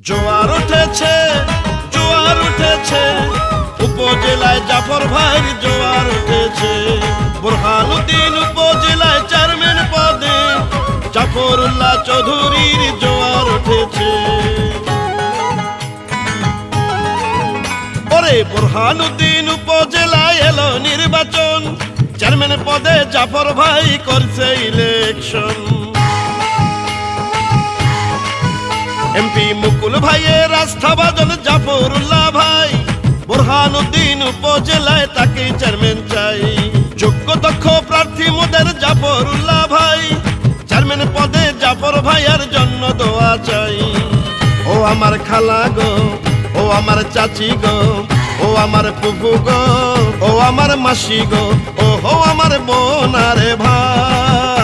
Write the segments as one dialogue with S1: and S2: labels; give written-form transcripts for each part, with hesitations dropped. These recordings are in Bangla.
S1: জোয়ার উঠেছে, জোয়ার উঠেছে, উপজেলায় জাফর ভাইয়ের জোয়ার উঠেছে। বুরহানুদ্দিন উপজেলায় চেয়ারম্যান পদে জাফরুল্লাহ চৌধুরীর জোয়ার উঠেছে। পরে বুরহানুদ্দিন উপজেলায় এলো নির্বাচন, চেয়ারম্যান পদে জাফর ভাই করছে ইলেকশন। এমপি মুকুল ভাইয়ের আস্থাভাজন জাফরুল্লাহ ভাই, বুরহানুদ্দিন উপজেলায় তাকে চেয়ারম্যান চাই। যোগ্য দক্ষ প্রার্থী মোদের জাফরুল্লাহ ভাই, চেয়ারম্যান পদে জাফর ভাইয়ের জন্য দোয়া চাই। ও আমার খালা গো, ও আমার চাচি গো, ও আমার ফুফু গো, ও আমার মাসি গো, ও হো আমার বোন আরে ভাই,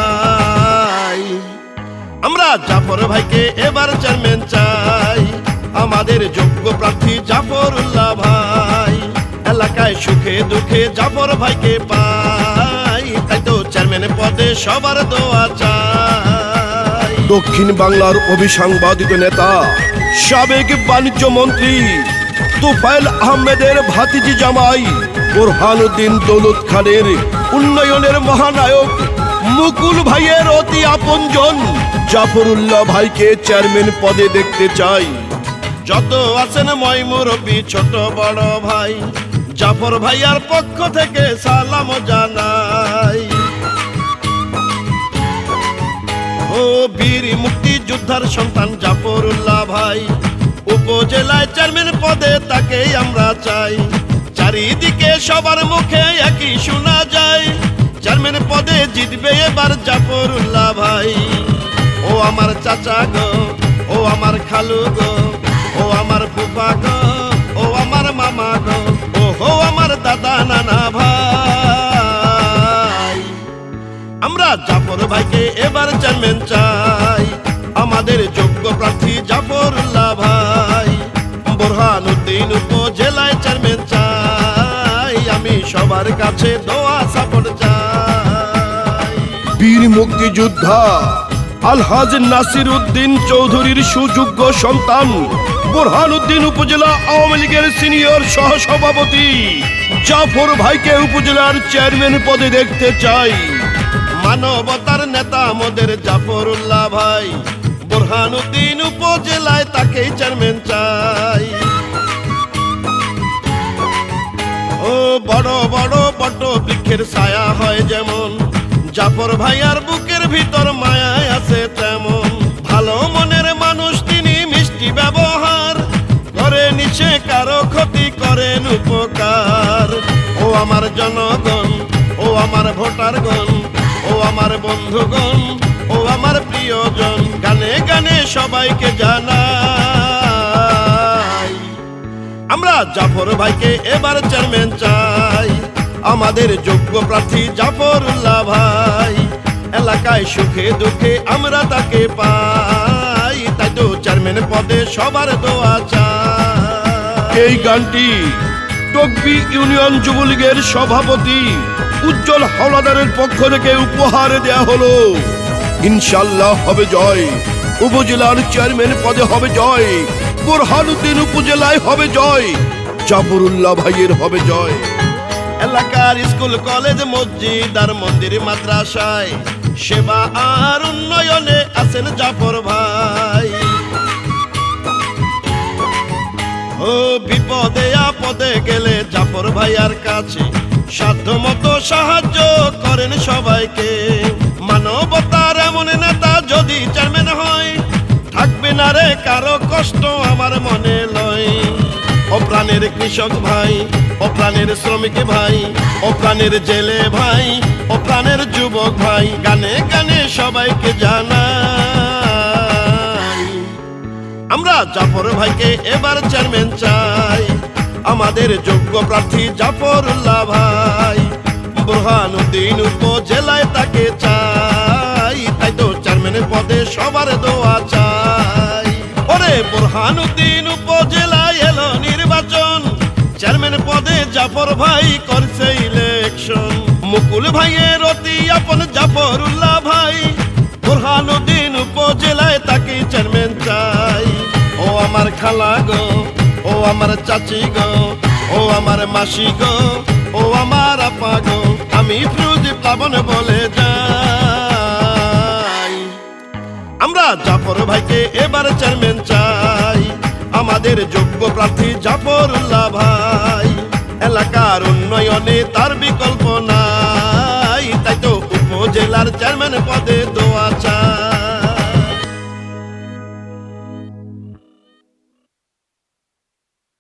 S1: আমরা জাফর ভাইকে এবার চেয়ারম্যান চাই। আমাদের যোগ্য প্রার্থী জাফরুল্লাহ ভাই, এলাকায় সুখে দুঃখে জাফর ভাইকে পাই, তাই তো চেয়ারম্যান পদে সবার দোয়া চাই।
S2: দক্ষিণ বাংলার অভিসাংবাদিত নেতা সাবেক বাণিজ্য মন্ত্রী তোফায়েল আহমেদের ভাতিজি জামাই বুরহানুদ্দিন দৌলত খানের উন্নয়নের মহানায়ক মুকুল ভাইয়ের অতি আপনজন জাফরুল্লাহ ভাইকে চেয়ারম্যান পদে দেখতে চাই।
S1: যত আছেন মই মুরব্বি ছোট বড় ভাই, জাফর ভাইয়ার পক্ষ থেকে সালাম জানাই। ও বীর মুক্তিযোদ্ধার সন্তান জাফরুল্লাহ ভাই, উপজেলায় চেয়ারম্যান পদে তাকেই আমরা চাই। চারিদিকে সবার মুখে একই শোনা যায়, চেয়ারম্যান পদে জিতবে এবার জাফরুল্লাহ ভাই। ও আমার চাচা গো, ও আমার খালু গো, ও আমার ফুফা গো, ও আমার মামা গো, ও হো আমার দাদা নানা ভাই, আমরা জাফর ভাইকে এবার চেয়ারম্যান চাই। আমাদের যোগ্য প্রার্থী জাফরুল্লাহ ভাই, বুরহানুদ্দিন উপজেলায় চেয়ারম্যান চাই। আমি সবার কাছে দোয়া সাপোর্ট চাই।
S2: বীর মুক্তিযোদ্ধা আলহাজ নাসির উদ্দিন চৌধুরীর সুযোগ্য সন্তান বুরহানুদ্দিন উপজেলা আওয়ামী লীগের সিনিয়র সহসভাপতি জাফর ভাইকে উপজেলার চেয়ারম্যান পদে দেখতে চাই।
S1: মানবতার নেতা মোদের জাফরুল্লাহ ভাই, বুরহানুদ্দিন উপজেলায় তাকেই চেয়ারম্যান চাই। ও বড় বড় বট বৃক্ষের ছায়া হয় যেমন, জাফর ভাইয়ার বুকের ভিতর মায়ায় আছে তেমন। ভালো মনের মানুষ তিনি, মিষ্টি ব্যবহার করে, নিচে কারো ক্ষতি করেন উপকার। ও আমার জনগণ, ও আমার ভোটারগণ, ও আমার বন্ধুগণ, ও আমার প্রিয়জন, গানে গানে সবাইকে জানাই, আমরা জাফর ভাইকে এবার চেয়ারম্যান চাই। আমাদের যোগ্য প্রার্থী জাফরুল্লাহ ভাই, এলাকায় সুখে দুঃখে আমরা তাকে পাই, তাই তো চেয়ারম্যান পদে সবার দোয়া চাই।
S2: এই গানটি টকবি ইউনিয়ন যুবলীগের সভাপতি উজ্জ্বল হাওলাদারের পক্ষ থেকে উপহার দেয়া হলো। ইনশাল্লাহ হবে জয়, উপজেলার চেয়ারম্যান পদে হবে জয়, বুরহানুদ্দিন উপজেলায় হবে জয়, জাফরুল্লাহ ভাইয়ের হবে জয়।
S1: এলাকার স্কুল কলেজ মসজিদ আর মন্দির মাদ্রাসায় সেবা আর উন্নয়নে আছেন জাফর ভাই। ও বিপদে আপদে গেলে জাফর ভাইয়ার কাছে সাধ্য মতো সাহায্য করেন সবাইকে। মানবতার এমন নেতা যদি চেয়ারম্যান হয়, থাকবে না রে কারো কষ্ট আমার মনে লয়। ও প্রাণের কৃষক ভাই, ও প্রাণের শ্রমিক ভাই, ও প্রাণের জেলে ভাই, ও প্রাণের যুবক ভাই, গানে গানে সবাইকে জানাই, আমরা জাফর ভাইকে এবার চেয়ারম্যান চাই। আমাদের যোগ্য প্রার্থী জাফরুল্লাহ ভাই, বুরহানুদ্দিন উপজেলায় তাকে চাই, তাই তো চেয়ারম্যান পদে সবার দোয়া চাই। ওরে বুরহানুদ্দিন উপজেলায় এলো নির্বাচন, চেয়ারম্যান পদে জাফর ভাই করছে ইলেকশন। মুকুল ভাইয়ের অতি আপন জাফরুল্লাহ ভাই, বুরহানুদ্দিন উপজেলায় তাকে চেয়ারম্যান চাই। ও আমার খালা গো, ও আমার চাচি গো, ও আমার মাসি গো, ও আমার আপা গো, আমি ফিরোজী প্লাবন বলে যাই। আমরা জাফর ভাইকে এবার চেয়ারম্যান চাই, আমাদের যোগ্য প্রার্থী জাফরুল্লাহ ভাই। এলাকার উন্নয়নে তার বিকল্প নাই, তাই তো উপজেলার চেয়ারম্যান পদে দোয়া